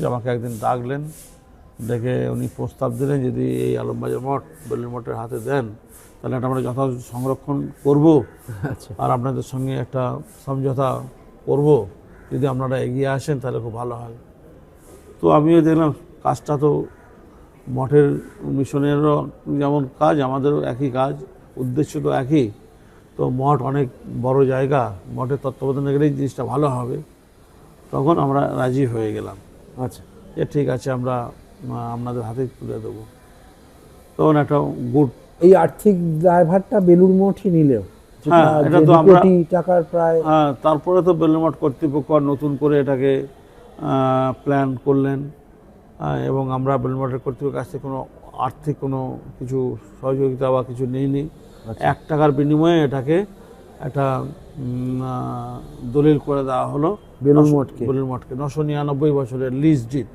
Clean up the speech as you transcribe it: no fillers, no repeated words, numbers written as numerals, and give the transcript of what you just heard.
আমাকে একদিন ডাকলেন, ডেকে উনি প্রস্তাব দিলেন যদি এই আলমবাজার মঠ বেলুড় মঠের হাতে দেন তাহলে এটা আমরা যথাযথ সংরক্ষণ করব, আচ্ছা, আর আপনাদের সঙ্গে একটা সমঝোতা করব, যদি আপনারা এগিয়ে আসেন তাহলে খুব ভালো হয়। তো আমিও দেখলাম কাজটা তো মঠের মিশনেরও যেমন কাজ, আমাদেরও একই কাজ, উদ্দেশ্য তো একই। তো মঠ অনেক বড় জায়গা, মঠের তত্ত্বাবধানে গেলেই জিনিসটা ভালো হবে। তখন আমরা রাজি হয়ে গেলাম আচ্ছা। যে ঠিক আছে আমরা আপনাদের হাতে তুলে দেবো। তখন একটা গুড, এই আর্থিক দায়ভারটা বেলুড় মঠই নিলেও, হ্যাঁ, যেটা এটা যে তো 2 আমরা, কোটি টাকার প্রায়। হ্যাঁ, তারপরে তো বেলুড় মঠ কর্তৃপক্ষ আর নতুন করে এটাকে প্ল্যান করলেন, এবং আমরা বেলুড় মঠের কর্তৃপক্ষের কাছ থেকে কোনো আর্থিক কোনো কিছু সহযোগিতা বা কিছু নিইনি। 1 টাকার বিনিময়ে এটাকে একটা দলিল করে দেওয়া হলো বেলুড় মঠকে। বেলুড় মঠকে 999 বছরের লিজ ডিড।